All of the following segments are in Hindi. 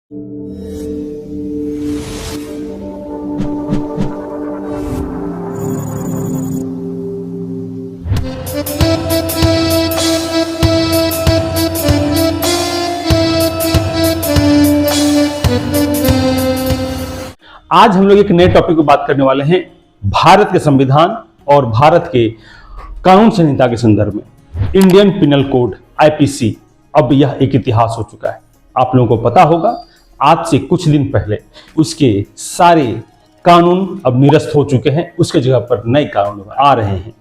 आज हम लोग एक नए टॉपिक पर बात करने वाले हैं भारत के संविधान और भारत के कानून संहिता के संदर्भ में। इंडियन पिनल कोड आईपीसी अब यह एक इतिहास हो चुका है। आप लोगों को पता होगा आज से कुछ दिन पहले उसके सारे कानून अब निरस्त हो चुके हैं, उसके जगह पर नए कानून आ रहे हैं।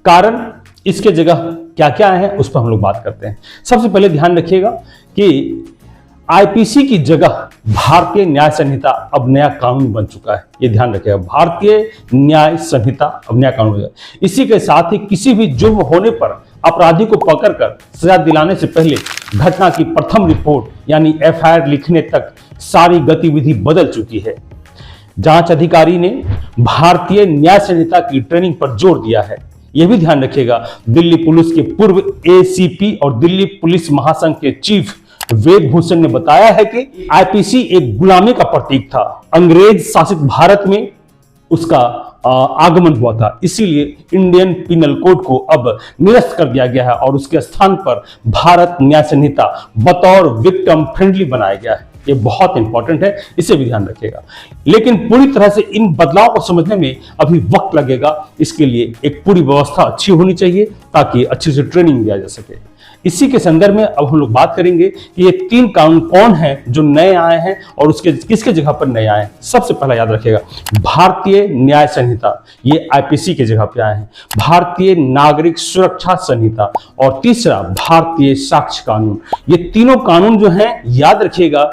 कारण इसके जगह क्या क्या है उस पर हम लोग बात करते हैं। सबसे पहले ध्यान रखिएगा कि आईपीसी की जगह भारतीय न्याय संहिता अब नया कानून बन चुका है। ये ध्यान रखिएगा, भारतीय न्याय संहिता अब नया कानून है। इसी के साथ ही किसी भी जुर्म होने पर अपराधी को पकड़कर सजा दिलाने से पहले घटना की प्रथम रिपोर्ट यानी एफआईआर लिखने तक सारी गतिविधि बदल चुकी है। जांच अधिकारी ने भारतीय न्याय संहिता की ट्रेनिंग पर जोर दिया है। यह भी ध्यान रखिएगा, दिल्ली पुलिस के पूर्व एसीपी और दिल्ली पुलिस महासंघ के चीफ वेद भूषण ने बताया है कि आईपीसी एक गुलामी का प्रतीक था। अंग्रेज शासित भारत में उसका आगमन हुआ था, इसीलिए इंडियन पिनल कोड को अब निरस्त कर दिया गया है और उसके स्थान पर भारत न्याय संहिता बतौर विक्टिम फ्रेंडली बनाया गया है। ये बहुत इंपॉर्टेंट है, इसे भी ध्यान रखिएगा। लेकिन पूरी तरह से इन बदलाव को समझने में अभी वक्त लगेगा। इसके लिए एक पूरी व्यवस्था अच्छी होनी चाहिए ताकि अच्छे से ट्रेनिंग दिया जा सके। इसी के संदर्भ में अब हम लोग बात करेंगे कि ये 3 कानून कौन हैं जो नए आए हैं और उसके किसके जगह पर नए आए हैं। सबसे पहला याद रखिएगा, भारतीय न्याय संहिता, ये आईपीसी के जगह पे आए हैं। भारतीय नागरिक सुरक्षा संहिता और तीसरा भारतीय साक्ष्य कानून। ये तीनों कानून जो हैं याद रखिएगा,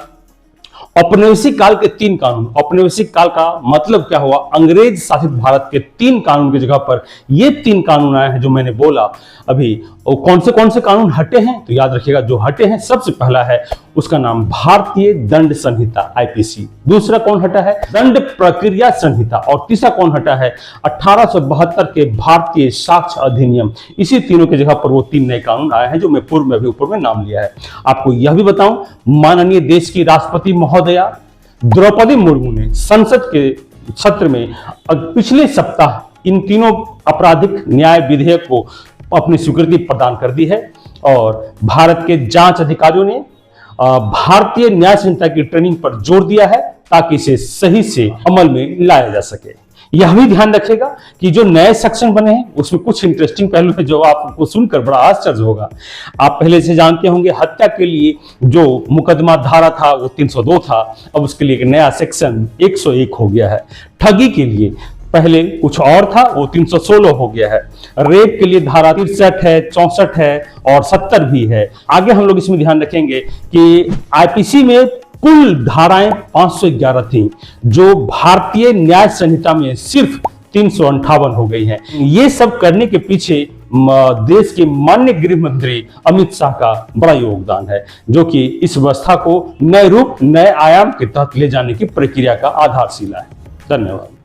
औपनिवेशिक काल के 3 कानून। औपनिवेशिक काल का मतलब क्या हुआ, अंग्रेज शासित भारत के 3 कानून की जगह पर ये 3 कानून आए हैं जो मैंने बोला अभी। और कौन से कानून हटे हैं तो याद रखिएगा, जो हटे हैं सबसे पहला है उसका नाम भारतीय दंड संहिता आईपीसी। दूसरा कौन हटा है, दंड प्रक्रिया संहिता। और तीसरा कौन हटा है, 1872 के भारतीय साक्ष्य अधिनियम। इसी तीनों की जगह पर वो 3 नए कानून आए हैं जो मैं पूर्व में अभी ऊपर में नाम लिया है। आपको यह भी बताऊं, माननीय देश की राष्ट्रपति महोदया द्रौपदी मुर्मू ने संसद के सत्र में पिछले सप्ताह इन तीनों आपराधिक न्याय विधेयक को अपनी स्वीकृति प्रदान कर दी है और भारत के जांच अधिकारियों ने भारतीय न्याय संहिता की ट्रेनिंग पर जोर दिया है ताकि इसे सही से अमल में लाया जा सके। यह भी ध्यान रखेगा कि जो नए सेक्शन बने हैं उसमें कुछ इंटरेस्टिंग पहलू है जो आपको सुनकर बड़ा आश्चर्य होगा। आप पहले से जानते होंगे हत्या के लिए जो मुकदमा धारा था वो 302 था, अब उसके लिए एक नया सेक्शन 101 हो गया है। ठगी के लिए पहले कुछ और था, वो 316 हो गया है। रेप के लिए धारा 63 है, 64 है और 70 भी है। आगे हम लोग इसमें ध्यान रखेंगे कि आईपीसी में कुल धाराएं 511 थी, जो भारतीय न्याय संहिता में सिर्फ 358 हो गई हैं। ये सब करने के पीछे देश के माननीय गृह मंत्री अमित शाह का बड़ा योगदान है, जो कि इस व्यवस्था को नए रूप, नए आयाम के तहत ले जाने की प्रक्रिया का आधारशिला है। धन्यवाद।